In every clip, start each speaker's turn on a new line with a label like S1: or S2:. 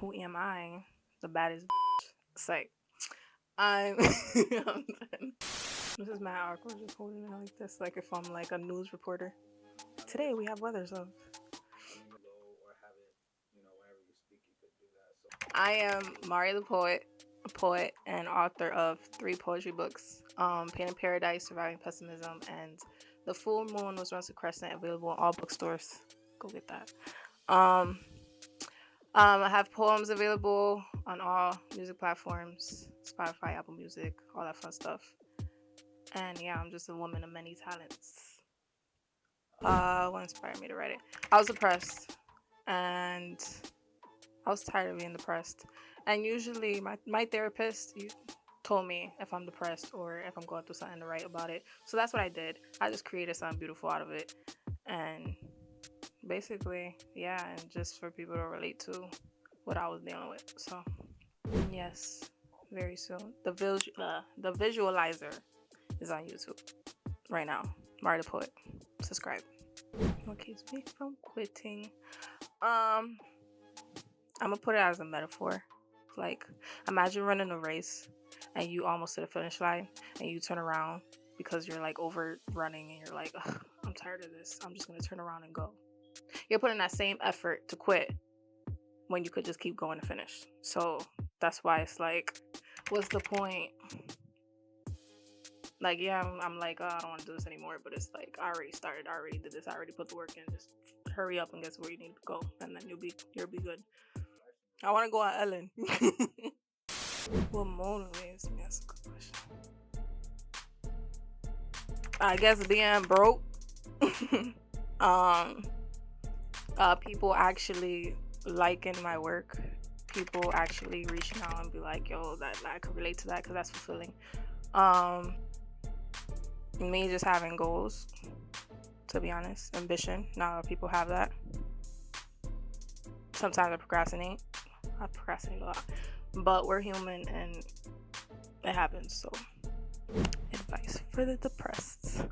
S1: Who am I? The baddest psych. I'm I'm done. This is my awkward just holding it like this, like if I'm like a news reporter. Today we have weather, so I am Mari the poet, a poet and author of 3 poetry books, Pain in Paradise, Surviving Pessimism, and The Full Moon Was Once a Crescent, available in all bookstores. Go get that. I have poems available on all music platforms, Spotify, Apple Music, all that fun stuff. And yeah, I'm just a woman of many talents. What inspired me to write it? I was depressed, and I was tired of being depressed. And usually, my therapist told me if I'm depressed or if I'm going through something to write about it. So that's what I did. I just created something beautiful out of it, and basically, yeah, and just for people to relate to what I was dealing with. So yes, very soon. The visualizer is on YouTube right now. Mari the Poet. Subscribe. What keeps me from quitting? I'm gonna put it as a metaphor. Like, imagine running a race and you almost to the finish line and you turn around because you're like over running and you're like, I'm tired of this. I'm just gonna turn around and go. You're putting that same effort to quit when you could just keep going to finish. So that's why it's like, what's the point? Like, yeah, I'm like, I don't want to do this anymore, but it's like, I already started, I already did this, I already put the work in. Just hurry up and get to where you need to go, and then you'll be good. I want to go on Ellen. What motivates me? That's a good question. I guess being broke. People actually liking my work. People actually reaching out and be like, yo, that I could relate to that because that's fulfilling. Me just having goals, to be honest, ambition. Not a lot of people have that. Sometimes I procrastinate a lot, but we're human and it happens. So advice for the depressed.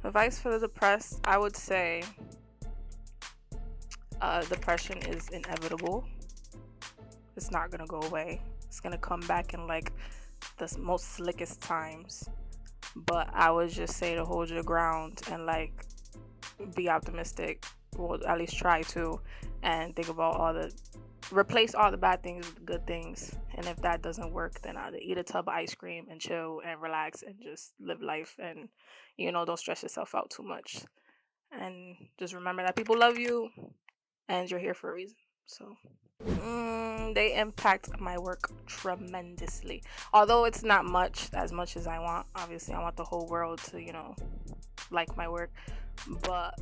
S1: Advice for the depressed, I would say depression is inevitable. It's not gonna go away. It's gonna come back in like the most slickest times, but I would just say to hold your ground and like be optimistic. Well, at least try to, and think about replace all the bad things with the good things. And if that doesn't work, then either eat a tub of ice cream and chill and relax and just live life, and don't stress yourself out too much, and just remember that people love you and you're here for a reason. So they impact my work tremendously, although it's not as much as I want. Obviously I want the whole world to like my work, but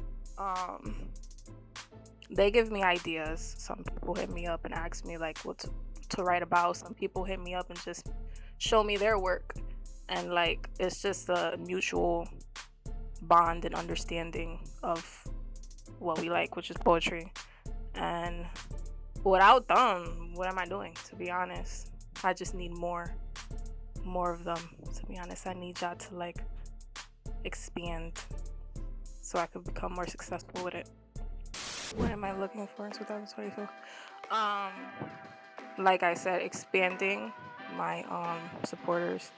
S1: they give me ideas. Some people hit me up and ask me like what to write about. Some people hit me up and just show me their work, and like it's just a mutual bond and understanding of what we like, which is poetry. And without them, what am I doing, to be honest? I just need more of them, to be honest. I need y'all to like expand so I could become more successful with it. What am I looking for in 2022? Like I said, expanding my supporters.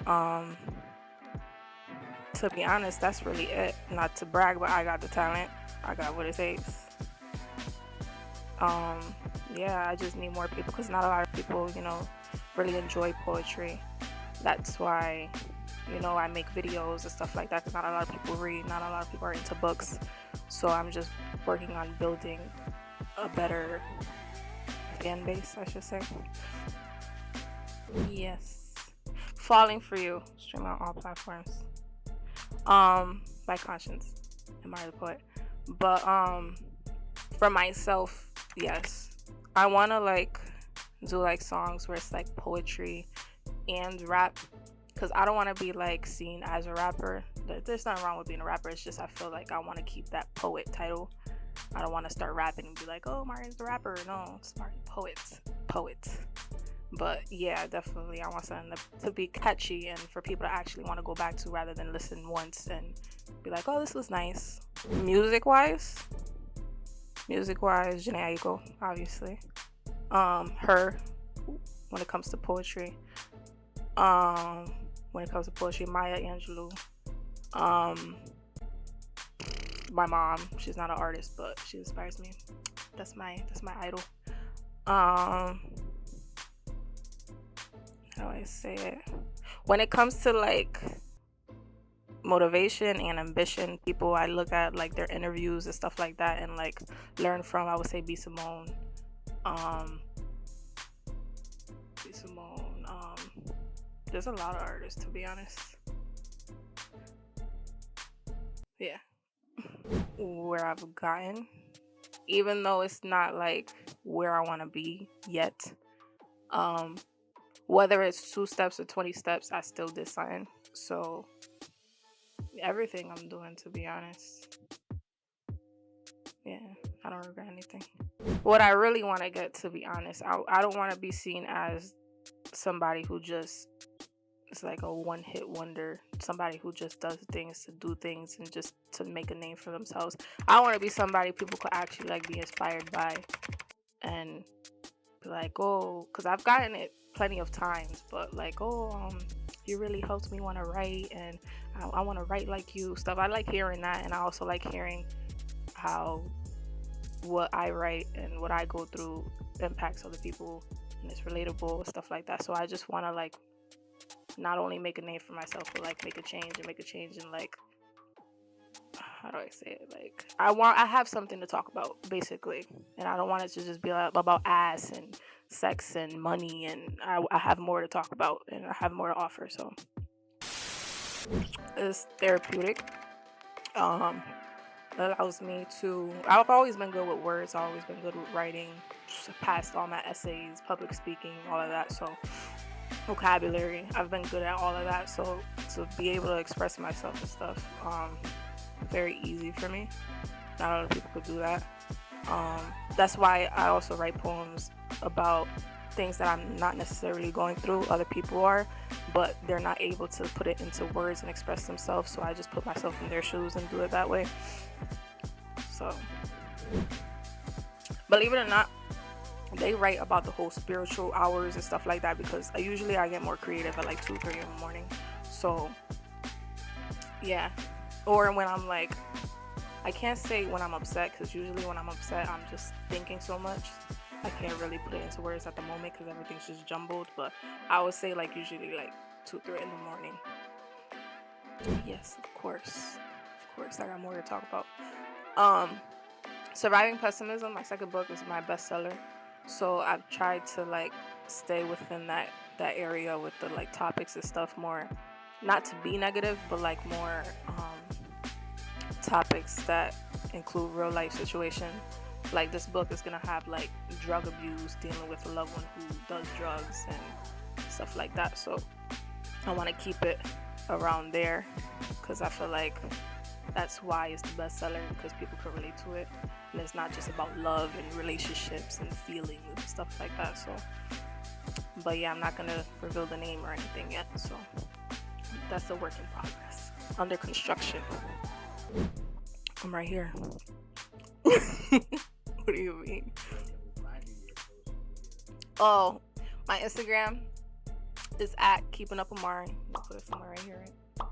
S1: To be honest, that's really it. Not to brag, but I got the talent. I got what it takes. Yeah, I just need more people because not a lot of people, really enjoy poetry. That's why, I make videos and stuff like that, because not a lot of people read, not a lot of people are into books. So I'm just working on building a better fan base, I should say. Yes. Falling for You, stream on all platforms. By Conscience and Mari the Poet. But for myself, yes, I want to like do like songs where it's like poetry and rap, because I don't want to be like seen as a rapper. There's nothing wrong with being a rapper. It's just I feel like I want to keep that poet title. I don't want to start rapping and be like, oh, Mari's the rapper. No, it's Mari poet. But yeah, definitely I want something to be catchy and for people to actually want to go back to, rather than listen once and be like, oh, this was nice. Music wise, Music wise, Janae Aiko, obviously. Her, when it comes to poetry. When it comes to poetry, Maya Angelou. My mom, she's not an artist, but she inspires me. That's my idol. How do I say it? When it comes to like motivation and ambition, people I look at like their interviews and stuff like that and like learn from, I would say B Simone. B Simone. There's a lot of artists, to be honest. Yeah. Where I've gotten, even though it's not like where I want to be yet. Whether it's 2 steps or 20 steps, I still did something. So everything I'm doing, to be honest. Yeah, I don't regret anything. What I really want to get, to be honest, I don't want to be seen as somebody who just is like a one-hit wonder, somebody who just does things to do things and just to make a name for themselves. I want to be somebody people could actually like be inspired by and be like, oh, because I've gotten it plenty of times, but like, oh, you really helped me want to write, and I want to write like you, stuff. I like hearing that, and I also like hearing how what I write and what I go through impacts other people, and it's relatable, stuff like that. So I just want to like not only make a name for myself, but like make a change and like, how do I say it? Like I have something to talk about, basically, and I don't want it to just be about ass and sex and money, and I have more to talk about and I have more to offer. So it's therapeutic. It allows me to. I've always been good with words. I've always been good with writing. Passed all my essays, public speaking, all of that. So vocabulary, I've been good at all of that. So to be able to express myself and stuff, very easy for me. Not a lot of people could do that. That's why I also write poems about things that I'm not necessarily going through. Other people are, but they're not able to put it into words and express themselves. So I just put myself in their shoes and do it that way. So, believe it or not, they write about the whole spiritual hours and stuff like that, because I get more creative at like 2-3 in the morning. So yeah, or when I'm like, I can't say when I'm upset, because usually when I'm upset I'm just thinking so much I can't really put it into words at the moment because everything's just jumbled. But I would say like usually like 2-3 in the morning. Yes, of course I got more to talk about. Surviving Pessimism, my second book, is my bestseller. So I've tried to like stay within that area with the like topics and stuff, more not to be negative, but like more topics that include real life situation. Like this book is gonna have like drug abuse, dealing with a loved one who does drugs and stuff like that. So I want to keep it around there because I feel like that's why it's the bestseller, because people can relate to it, and it's not just about love and relationships and feelings and stuff like that. So, but yeah, I'm not gonna reveal the name or anything yet. So that's a work in progress, under construction. I'm right here. What do you mean? Oh, my Instagram is at Keeping Up Amari. I'll put it somewhere right here. Right?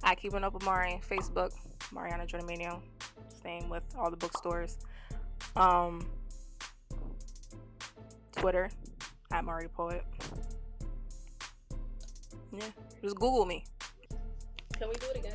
S1: At Keeping Up Amari. Facebook, Mariana Jordanmano. Same with all the bookstores. Twitter, at Mari Poet. Yeah, just Google me. Can we do it again?